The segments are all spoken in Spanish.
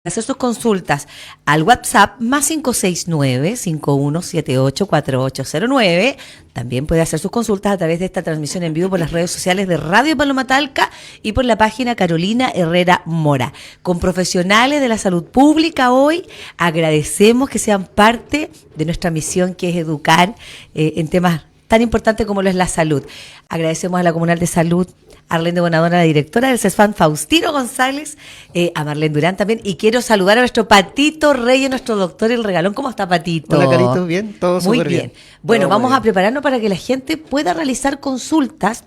Hacer sus consultas al WhatsApp más 569-5178-4809. También puede hacer sus consultas a través de esta transmisión en vivo por las redes sociales de Radio Paloma Talca y por la página Carolina Herrera Mora. Con profesionales de la salud pública hoy agradecemos que sean parte de nuestra misión, que es educar en temas tan importantes como lo es la salud. Agradecemos a la Comunal de Salud, Arlene Bonadona, la directora del CESFAM, Faustino González, a Marlene Durán también. Y quiero saludar a nuestro Patito Reyes, nuestro doctor El Regalón. ¿Cómo está, Patito? Hola, Carito, bien, todo súper bien. Muy bien. Bueno, todo vamos bien. a prepararnos para que la gente pueda realizar consultas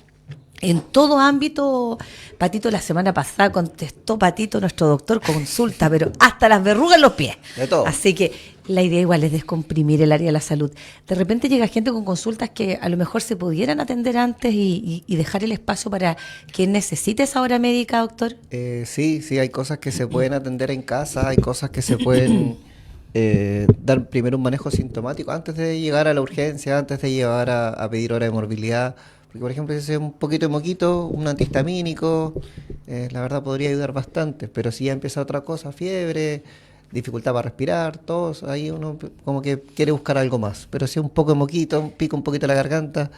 en todo ámbito. Patito, la semana pasada contestó Patito, nuestro doctor, consulta, pero hasta las verrugas en los pies. De todo. Así que la idea igual es descomprimir el área de la salud. De repente llega gente con consultas que a lo mejor se pudieran atender antes y dejar el espacio para quien necesite esa hora médica, doctor. Sí, hay cosas que se pueden atender en casa, hay cosas que se pueden dar primero un manejo sintomático antes de llegar a la urgencia, antes de llegar a pedir hora de morbilidad. Porque, por ejemplo, si es un poquito de moquito, un antihistamínico, la verdad podría ayudar bastante. Pero si ya empieza otra cosa, fiebre, dificultad para respirar, tos, ahí uno como que quiere buscar algo más. Pero si es un poco de moquito, pica un poquito la garganta,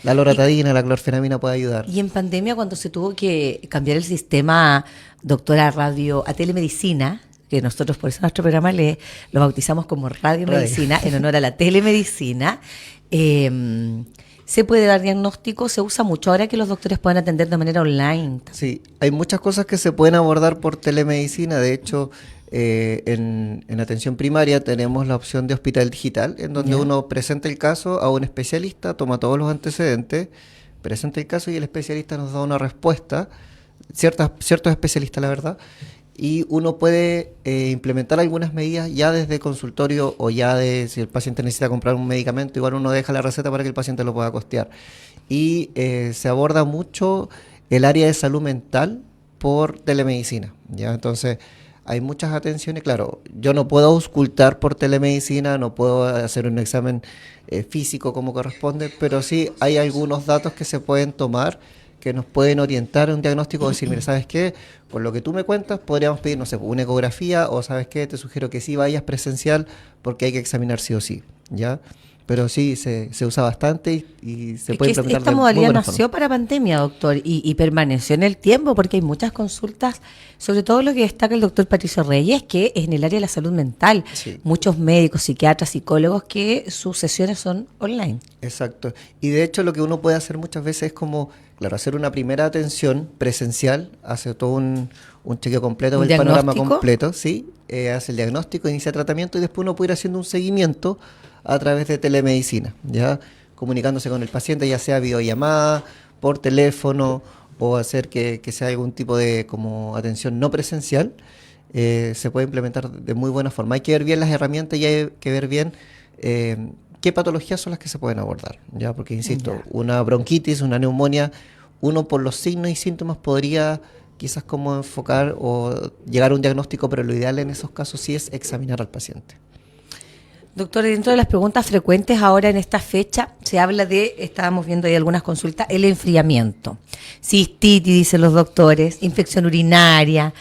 la loratadina, la clorfenamina puede ayudar. Y en pandemia, cuando se tuvo que cambiar el sistema, doctora, radio, a telemedicina, que nosotros por eso nuestro programa lo bautizamos como radiomedicina, en honor a la telemedicina, se puede dar diagnóstico, se usa mucho ahora que los doctores pueden atender de manera online. Sí, hay muchas cosas que se pueden abordar por telemedicina. De hecho, en atención primaria tenemos la opción de hospital digital, en donde uno presenta el caso a un especialista, toma todos los antecedentes, presenta el caso y el especialista nos da una respuesta, ciertos especialistas, la verdad, y uno puede implementar algunas medidas ya desde consultorio o ya si el paciente necesita comprar un medicamento, igual uno deja la receta para que el paciente lo pueda costear. Y se aborda mucho el área de salud mental por telemedicina, ¿ya? Entonces, hay muchas atenciones, claro, yo no puedo auscultar por telemedicina, no puedo hacer un examen físico como corresponde, pero sí hay algunos datos que se pueden tomar que nos pueden orientar a un diagnóstico, decir, mira, ¿sabes qué? Por lo que tú me cuentas, podríamos pedir, no sé, una ecografía, o ¿sabes qué? Te sugiero que sí vayas presencial porque hay que examinar sí o sí, ¿ya? Pero sí, se usa bastante y se puede implementar esta de muy modalidad buena nació forma. para pandemia, doctor, y permaneció en el tiempo porque hay muchas consultas, sobre todo lo que destaca el doctor Patricio Reyes, que es en el área de la salud mental. Sí. Muchos médicos, psiquiatras, psicólogos que sus sesiones son online. Exacto. Y de hecho lo que uno puede hacer muchas veces es como, claro, hacer una primera atención presencial, hace todo un chequeo completo, ¿Un el panorama diagnóstico? completo, ¿sí? Hace el diagnóstico, inicia tratamiento y después uno puede ir haciendo un seguimiento a través de telemedicina, ya comunicándose con el paciente, ya sea videollamada, por teléfono o hacer que sea algún tipo de como atención no presencial, se puede implementar de muy buena forma. Hay que ver bien las herramientas y hay que ver bien qué patologías son las que se pueden abordar, ya porque insisto, una bronquitis, una neumonía, uno por los signos y síntomas podría quizás como enfocar o llegar a un diagnóstico, pero lo ideal en esos casos sí es examinar al paciente. Doctor, dentro de las preguntas frecuentes ahora en esta fecha se habla de, estábamos viendo ahí algunas consultas, el enfriamiento. Cistitis, dicen los doctores, infección urinaria.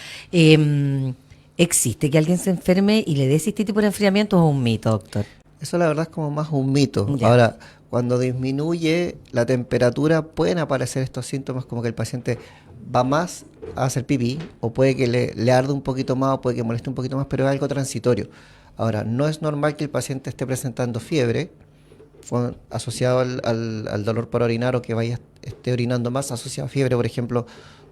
¿Existe que alguien se enferme y le dé cistitis por enfriamiento o es un mito, doctor? Eso la verdad es como más un mito. Ya. Ahora, cuando disminuye la temperatura pueden aparecer estos síntomas como que el paciente va más a hacer pipí o puede que le arde un poquito más o puede que moleste un poquito más, pero es algo transitorio. Ahora, no es normal que el paciente esté presentando fiebre asociado al dolor para orinar o que esté orinando más asociado a fiebre, por ejemplo,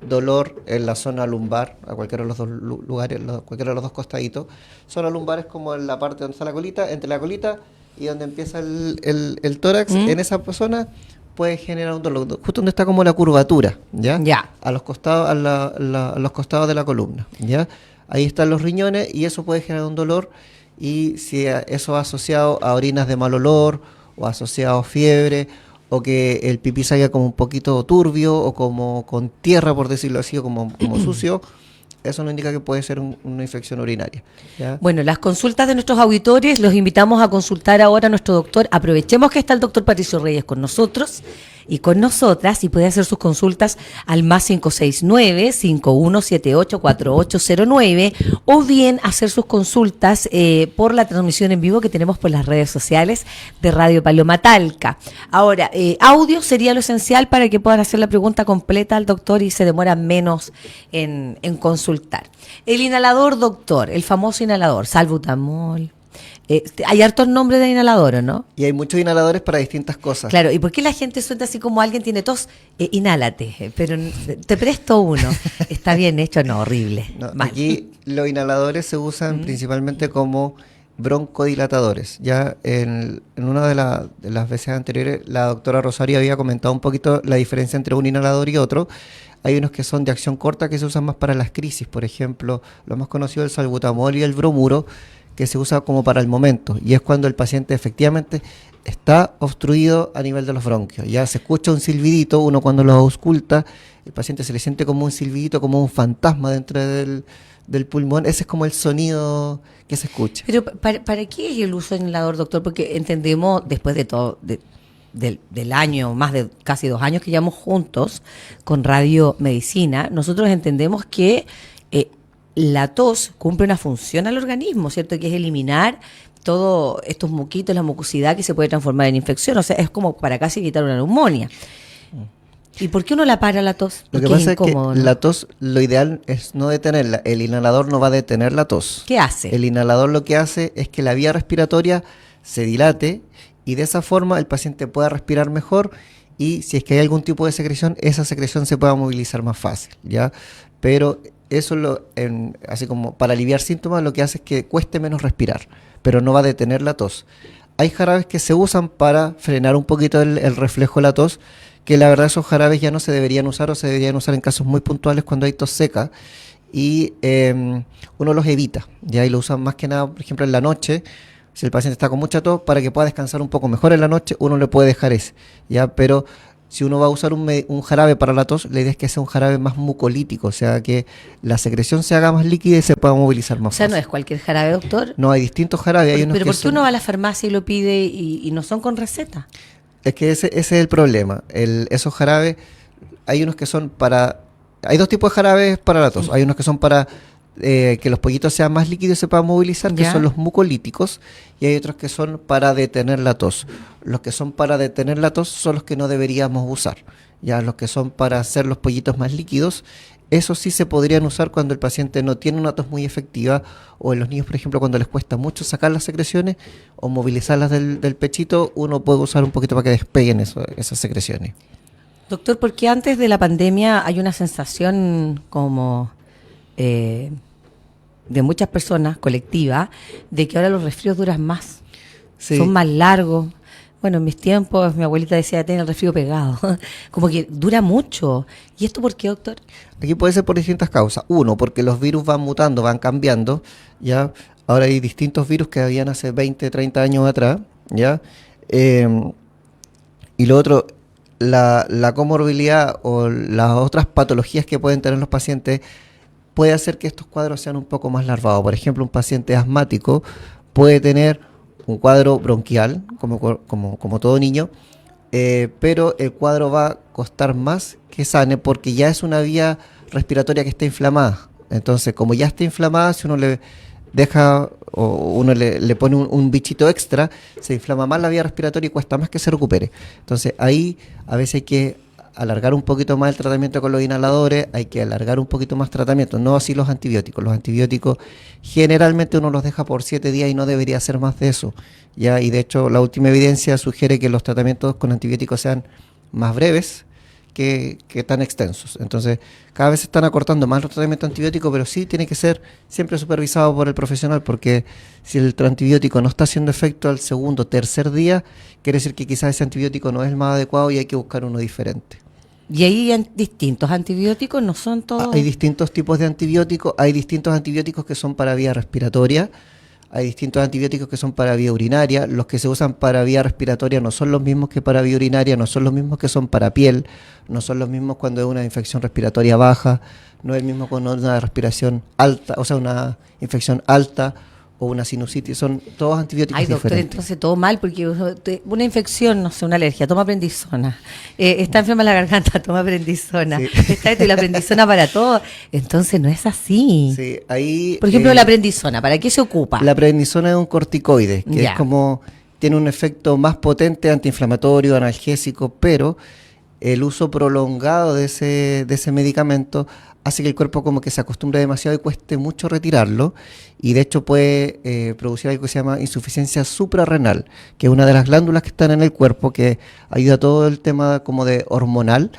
dolor en la zona lumbar, a cualquiera de los dos lugares, cualquiera de los dos costaditos. Zona lumbar es como en la parte donde está la colita, entre la colita y donde empieza el tórax, en esa zona puede generar un dolor, justo donde está como la curvatura, ¿ya? Ya. A los costados, a los costados de la columna, ¿ya? Ahí están los riñones y eso puede generar un dolor. Y si eso va asociado a orinas de mal olor o asociado a fiebre o que el pipí salga como un poquito turbio o como con tierra, por decirlo así, o como sucio, eso no indica que puede ser una infección urinaria, ¿ya? Bueno, las consultas de nuestros auditores los invitamos a consultar ahora a nuestro doctor. Aprovechemos que está el doctor Patricio Reyes con nosotros y con nosotras, y puede hacer sus consultas al más 569-5178-4809, o bien hacer sus consultas por la transmisión en vivo que tenemos por las redes sociales de Radio Paloma Talca. Ahora, audio sería lo esencial para que puedan hacer la pregunta completa al doctor y se demora menos en consultar. El inhalador, doctor, el famoso inhalador, salbutamol. Hay hartos nombres de inhaladores, ¿no? Y hay muchos inhaladores para distintas cosas. Claro, ¿y por qué la gente suelta así como alguien tiene tos? Inhálate, pero te presto uno. ¿Está bien hecho? No, horrible. No, aquí los inhaladores se usan principalmente como broncodilatadores. Ya en una de las veces anteriores, la doctora Rosario había comentado un poquito la diferencia entre un inhalador y otro. Hay unos que son de acción corta que se usan más para las crisis, por ejemplo, lo más conocido es el salbutamol y el bromuro, que se usa como para el momento, y es cuando el paciente efectivamente está obstruido a nivel de los bronquios. Ya se escucha un silbidito, uno cuando lo ausculta, el paciente se le siente como un silbidito, como un fantasma dentro del pulmón. Ese es como el sonido que se escucha. Pero ¿para qué es el uso del inhalador, doctor? Porque entendemos, después de todo, del año, más de casi 2 años que llevamos juntos con Radio Medicina, nosotros entendemos que la tos cumple una función al organismo, ¿cierto? Que es eliminar todos estos moquitos, la mucosidad que se puede transformar en infección. O sea, es como para casi evitar una neumonía. ¿Y por qué uno la para la tos? Lo que pasa es incómodo, que, ¿no? La tos, lo ideal es no detenerla. El inhalador no va a detener la tos. ¿Qué hace? El inhalador lo que hace es que la vía respiratoria se dilate y de esa forma el paciente pueda respirar mejor, y si es que hay algún tipo de secreción, esa secreción se pueda movilizar más fácil, ¿ya? Pero eso, así como para aliviar síntomas, lo que hace es que cueste menos respirar, pero no va a detener la tos. Hay jarabes que se usan para frenar un poquito el reflejo de la tos, que la verdad esos jarabes ya no se deberían usar, o se deberían usar en casos muy puntuales cuando hay tos seca, y uno los evita, ¿ya? Y lo usan más que nada, por ejemplo, en la noche. Si el paciente está con mucha tos, para que pueda descansar un poco mejor en la noche, uno le puede dejar ese, ¿ya? Pero si uno va a usar un jarabe para la tos, la idea es que sea un jarabe más mucolítico, o sea, que la secreción se haga más líquida y se pueda movilizar más fácil. O sea, ¿no es cualquier jarabe, doctor? No, hay distintos jarabes. Pero ¿por qué uno va a la farmacia y lo pide y no son con receta? Es que ese es el problema. Esos jarabes, hay unos que son para... Hay 2 tipos de jarabes para la tos. Hay unos que son para que los pollitos sean más líquidos y se puedan movilizar, que son los mucolíticos, y hay otros que son para detener la tos. Los que son para detener la tos son los que no deberíamos usar. Ya los que son para hacer los pollitos más líquidos, esos sí se podrían usar cuando el paciente no tiene una tos muy efectiva, o en los niños, por ejemplo, cuando les cuesta mucho sacar las secreciones o movilizarlas del pechito, uno puede usar un poquito para que despeguen esas secreciones. Doctor, ¿por qué antes de la pandemia hay una sensación como de muchas personas, colectiva, de que ahora los resfríos duran más? Sí. Son más largos? Bueno, en mis tiempos mi abuelita decía, tener el resfrío pegado. Como que dura mucho. ¿Y esto por qué, doctor? Aquí puede ser por distintas causas. Uno, porque los virus van mutando, van cambiando, ¿ya? Ahora hay distintos virus que habían hace 20, 30 años atrás, ¿ya? Y lo otro, la comorbilidad o las otras patologías que pueden tener los pacientes puede hacer que estos cuadros sean un poco más larvados. Por ejemplo, un paciente asmático puede tener un cuadro bronquial, como todo niño, pero el cuadro va a costar más que sane porque ya es una vía respiratoria que está inflamada. Entonces, como ya está inflamada, si uno le deja o uno le pone un bichito extra, se inflama más la vía respiratoria y cuesta más que se recupere. Entonces, ahí a veces hay que alargar un poquito más el tratamiento con los inhaladores, hay que alargar un poquito más tratamiento, no así los antibióticos. Los antibióticos generalmente uno los deja por 7 días y no debería hacer más de eso, ¿ya? Y de hecho la última evidencia sugiere que los tratamientos con antibióticos sean más breves que tan extensos. Entonces cada vez se están acortando más los tratamientos antibióticos, pero sí tiene que ser siempre supervisado por el profesional, porque si el antibiótico no está haciendo efecto al segundo, tercer día, quiere decir que quizás ese antibiótico no es el más adecuado y hay que buscar uno diferente. ¿Y hay distintos antibióticos? ¿No son todos? Hay distintos tipos de antibióticos. Hay distintos antibióticos que son para vía respiratoria. Hay distintos antibióticos que son para vía urinaria. Los que se usan para vía respiratoria no son los mismos que para vía urinaria, no son los mismos que son para piel, no son los mismos cuando es una infección respiratoria baja, no es el mismo con una respiración alta, o sea, una infección alta o una sinusitis, son todos antibióticos Ay, doctor, diferentes. entonces todo mal, porque una infección, no sé, una alergia, toma prednisona. Está enferma la garganta, toma prednisona. Sí. Está esto y la prednisona para todo. Entonces no es así. Sí, ahí, Por ejemplo, la prednisona, ¿para qué se ocupa? la prednisona es un corticoide, que Ya. es como, tiene un efecto más potente antiinflamatorio, analgésico, pero el uso prolongado de ese medicamento hace que el cuerpo como que se acostumbre demasiado y cueste mucho retirarlo, y de hecho puede producir algo que se llama insuficiencia suprarrenal, que es una de las glándulas que están en el cuerpo que ayuda a todo el tema como de hormonal.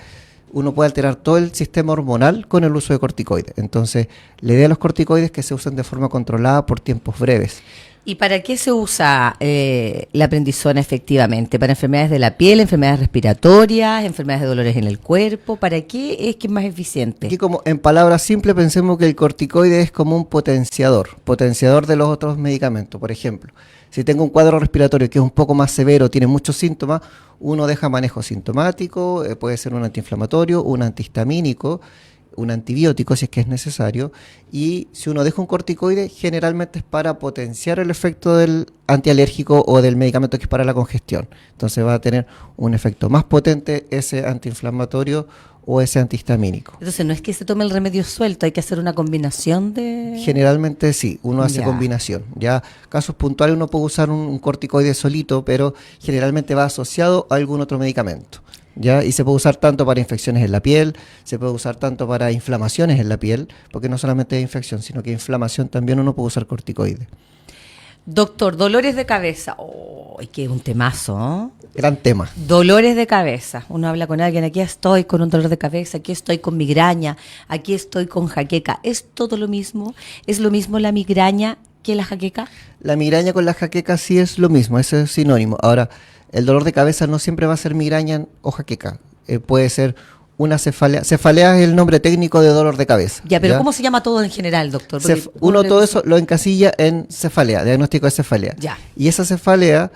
Uno puede alterar todo el sistema hormonal con el uso de corticoides. Entonces, la idea de los corticoides es que se usen de forma controlada por tiempos breves. ¿Y para qué se usa la prednisona efectivamente? ¿Para enfermedades de la piel, enfermedades respiratorias, enfermedades de dolores en el cuerpo? ¿Para qué es que es más eficiente? Aquí como en palabras simples pensemos que el corticoide es como un potenciador de los otros medicamentos. Por ejemplo, si tengo un cuadro respiratorio que es un poco más severo, tiene muchos síntomas, uno deja manejo sintomático, puede ser un antiinflamatorio, un antihistamínico, un antibiótico si es que es necesario, y si uno deja un corticoide generalmente es para potenciar el efecto del antialérgico o del medicamento que es para la congestión. Entonces va a tener un efecto más potente ese antiinflamatorio o ese antihistamínico. Entonces no es que se tome el remedio suelto, hay que hacer una combinación de... Generalmente sí, uno hace Ya. combinación. Ya casos puntuales uno puede usar un corticoide solito, pero generalmente va asociado a algún otro medicamento. ¿Ya? Y se puede usar tanto para infecciones en la piel, se puede usar tanto para inflamaciones en la piel, porque no solamente es infección, sino que inflamación también uno puede usar corticoide. Doctor, dolores de cabeza. ¡Oh, que es un temazo! ¿No? Gran tema. Dolores de cabeza. Uno habla con alguien, aquí estoy con un dolor de cabeza, aquí estoy con migraña, aquí estoy con jaqueca. ¿Es todo lo mismo? ¿Es lo mismo la migraña que la jaqueca? La migraña con la jaqueca sí es lo mismo, ese es sinónimo. Ahora, el dolor de cabeza no siempre va a ser migraña o jaqueca. Puede ser una cefalea. Cefalea es el nombre técnico de dolor de cabeza. Ya, pero ¿cómo se llama todo en general, doctor? Porque Uno le todo dice- eso lo encasilla en cefalea, diagnóstico de cefalea. Ya. Y esa cefalea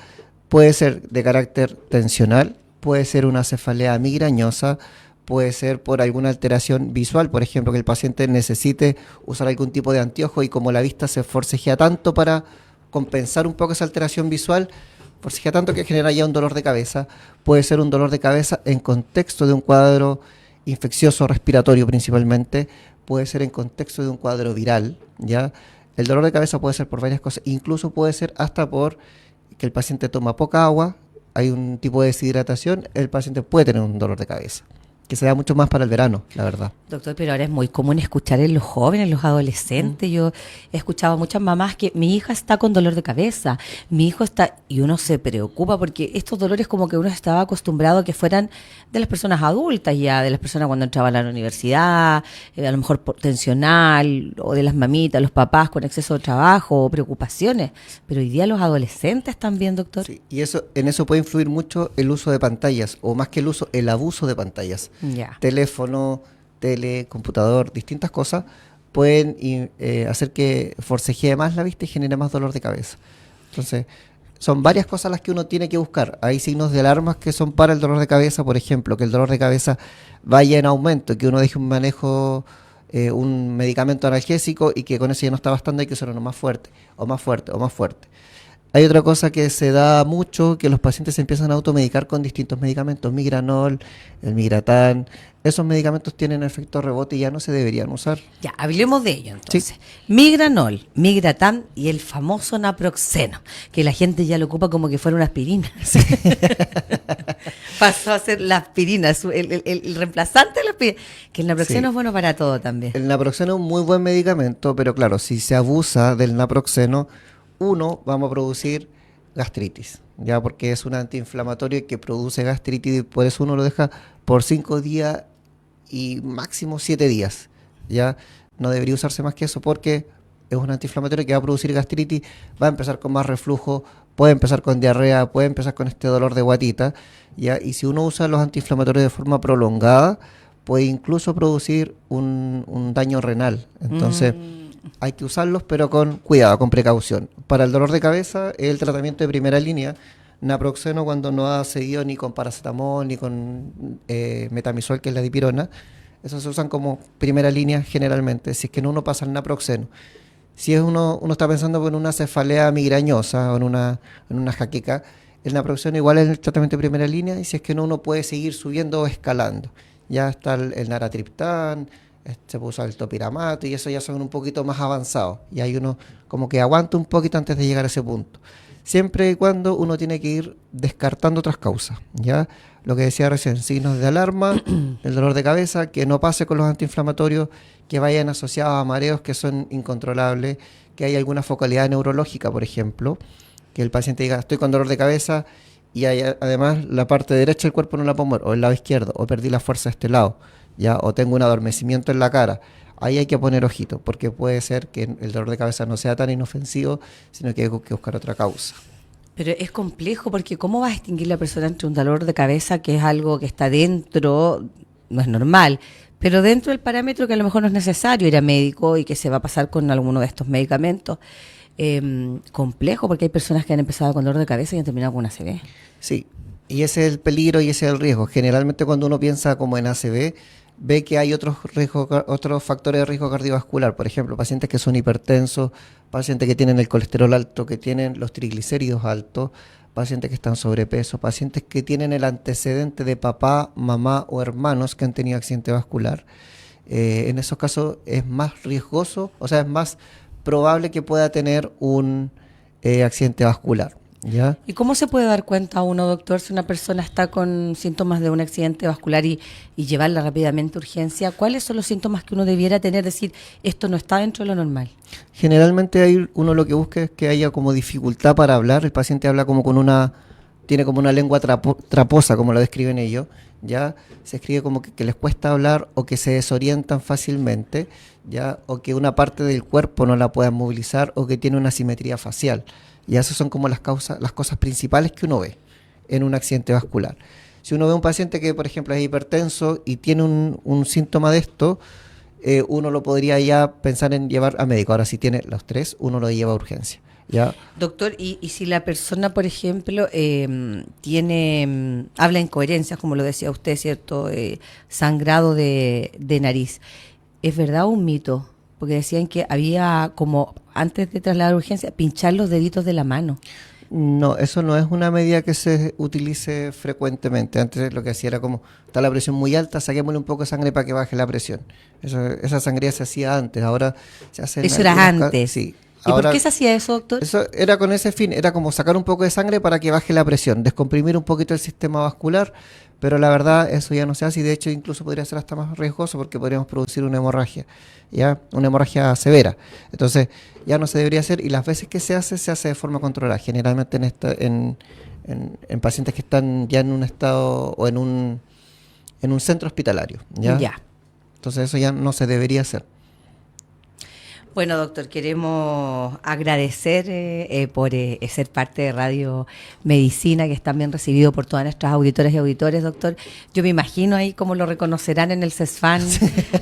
puede ser de carácter tensional, puede ser una cefalea migrañosa, puede ser por alguna alteración visual, por ejemplo, que el paciente necesite usar algún tipo de anteojo y como la vista se forcejea tanto para compensar un poco esa alteración visual, forcejea tanto que genera ya un dolor de cabeza. Puede ser un dolor de cabeza en contexto de un cuadro infeccioso respiratorio principalmente, puede ser en contexto de un cuadro viral, ¿ya? El dolor de cabeza puede ser por varias cosas, incluso puede ser hasta por que el paciente toma poca agua, hay un tipo de deshidratación, el paciente puede tener un dolor de cabeza, que se da mucho más para el verano, la verdad. Doctor, pero ahora es muy común escuchar en los jóvenes, en los adolescentes. Yo he escuchado a muchas mamás que mi hija está con dolor de cabeza, mi hijo está, y uno se preocupa porque estos dolores como que uno estaba acostumbrado a que fueran de las personas adultas ya, de las personas cuando entraban a la universidad, a lo mejor tensional, o de las mamitas, los papás con exceso de trabajo o preocupaciones. Pero hoy día los adolescentes también, doctor. Sí, y en eso puede influir mucho el uso de pantallas, o más que el uso, el abuso de pantallas. Ya. Teléfono, tele, computador, distintas cosas pueden hacer que forcejee más la vista y genere más dolor de cabeza. Entonces, son varias cosas las que uno tiene que buscar. Hay signos de alarmas que son para el dolor de cabeza, por ejemplo, que el dolor de cabeza vaya en aumento, que uno deje un manejo, un medicamento analgésico y que con eso ya no está bastante, hay que usar uno más fuerte, o más fuerte, o más fuerte. Hay otra cosa que se da mucho, que los pacientes se empiezan a automedicar con distintos medicamentos, Migranol, el Migratán. Esos medicamentos tienen efecto rebote y ya no se deberían usar. Ya, hablemos de ello entonces. Migranol, Migratán y el famoso naproxeno, que la gente ya lo ocupa como que fuera una aspirina. Pasó a ser la aspirina, el reemplazante de la aspirina. Que el naproxeno Sí. es bueno para todo también. El naproxeno es un muy buen medicamento, pero claro, si se abusa del naproxeno, vamos a producir gastritis, ya porque es un antiinflamatorio que produce gastritis y por eso uno lo deja por 5 días y máximo 7 días, ya no debería usarse más que eso porque es un antiinflamatorio que va a producir gastritis, va a empezar con más reflujo, puede empezar con diarrea, puede empezar con este dolor de guatita, ya, y si uno usa los antiinflamatorios de forma prolongada, puede incluso producir un daño renal. Entonces, hay que usarlos, pero con cuidado, con precaución. Para el dolor de cabeza, el tratamiento de primera línea, naproxeno cuando no ha seguido ni con paracetamol, ni con metamizol, que es la dipirona. Esos se usan como primera línea generalmente, si es que no uno pasa el naproxeno. Si es uno está pensando en una cefalea migrañosa o en una jaqueca, el naproxeno igual es el tratamiento de primera línea, y si es que no, uno puede seguir subiendo o escalando. Ya está el naratriptán, se puede usar el topiramato, y eso ya son un poquito más avanzados. Y ahí uno como que aguanta un poquito antes de llegar a ese punto. Siempre y cuando uno tiene que ir descartando otras causas, ¿ya? Lo que decía recién, signos de alarma, el dolor de cabeza, que no pase con los antiinflamatorios, que vayan asociados a mareos que son incontrolables, que hay alguna focalidad neurológica, por ejemplo, que el paciente diga, estoy con dolor de cabeza y además la parte derecha del cuerpo no la puedo mover, o el lado izquierdo, o perdí la fuerza de este lado, ¿ya? O tengo un adormecimiento en la cara. Ahí hay que poner ojito, porque puede ser que el dolor de cabeza no sea tan inofensivo, sino que hay que buscar otra causa. Pero es complejo porque ¿cómo vas a distinguir la persona entre un dolor de cabeza, que es algo que está dentro, no es normal, pero dentro del parámetro que a lo mejor no es necesario ir a médico y que se va a pasar con alguno de estos medicamentos? Complejo porque hay personas que han empezado con dolor de cabeza y han terminado con una ACV. Sí, y ese es el peligro y ese es el riesgo. Generalmente cuando uno piensa como en ACV, ve que hay otros factores de riesgo cardiovascular. Por ejemplo, pacientes que son hipertensos, pacientes que tienen el colesterol alto, que tienen los triglicéridos altos, pacientes que están sobrepeso, pacientes que tienen el antecedente de papá, mamá o hermanos que han tenido accidente vascular. En esos casos es más riesgoso, o sea, es más probable que pueda tener un accidente vascular, ¿ya? ¿Y cómo se puede dar cuenta uno, doctor, si una persona está con síntomas de un accidente vascular y llevarla rápidamente a urgencia? ¿Cuáles son los síntomas que uno debiera tener? Decir, esto no está dentro de lo normal. Generalmente uno lo que busca es que haya como dificultad para hablar. El paciente habla como tiene como una lengua traposa, como lo describen ellos, ya se escribe como que les cuesta hablar, o que se desorientan fácilmente, ya, o que una parte del cuerpo no la puedan movilizar, o que tiene una asimetría facial. Y esas son como las cosas principales que uno ve en un accidente vascular. Si uno ve un paciente que, por ejemplo, es hipertenso y tiene un síntoma de esto, uno lo podría ya pensar en llevar a médico. Ahora, si tiene los tres, uno lo lleva a urgencia, ¿ya? Doctor, y si la persona, por ejemplo, habla incoherencias, como lo decía usted, ¿cierto? Sangrado de nariz, ¿es verdad o un mito? Porque decían que había como, antes de trasladar a urgencia, pinchar los deditos de la mano. No, eso no es una medida que se utilice frecuentemente. Antes lo que hacía era como, está la presión muy alta, saquémosle un poco de sangre para que baje la presión. Esa sangría se hacía antes, ahora se hace... Eso era antes. Sí. ¿Y ahora, por qué se hacía eso, doctor? Eso era con ese fin, era como sacar un poco de sangre para que baje la presión, descomprimir un poquito el sistema vascular, pero la verdad eso ya no se hace, y de hecho incluso podría ser hasta más riesgoso porque podríamos producir una hemorragia, ¿ya? Una hemorragia severa. Entonces ya no se debería hacer, y las veces que se hace de forma controlada, generalmente en pacientes que están ya en un estado o en un centro hospitalario, ¿ya? Ya. Entonces eso ya no se debería hacer. Bueno, doctor, queremos agradecer por ser parte de Radio Medicina, que es tan bien recibido por todas nuestras auditoras y auditores, doctor. Yo me imagino ahí como lo reconocerán en el CESFAN,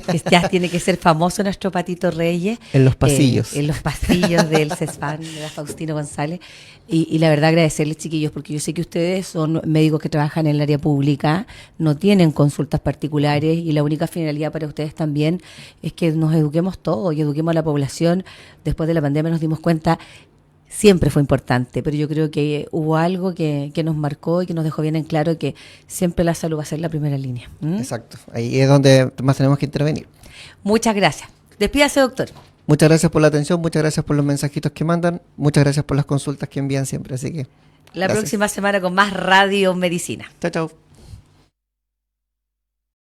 que ya tiene que ser famoso nuestro Patito Reyes. En los pasillos. En los pasillos del CESFAN, de la Faustino González. Y la verdad agradecerles, chiquillos, porque yo sé que ustedes son médicos que trabajan en el área pública, no tienen consultas particulares, y la única finalidad para ustedes también es que nos eduquemos todos y eduquemos a la población. Después de la pandemia nos dimos cuenta, siempre fue importante, pero yo creo que hubo algo que nos marcó y que nos dejó bien en claro que siempre la salud va a ser la primera línea. Exacto, ahí es donde más tenemos que intervenir. Muchas gracias. Despídase, doctor. Muchas gracias por la atención, muchas gracias por los mensajitos que mandan, muchas gracias por las consultas que envían siempre, así que La gracias. próxima semana con más Radio Medicina. Chao, chao.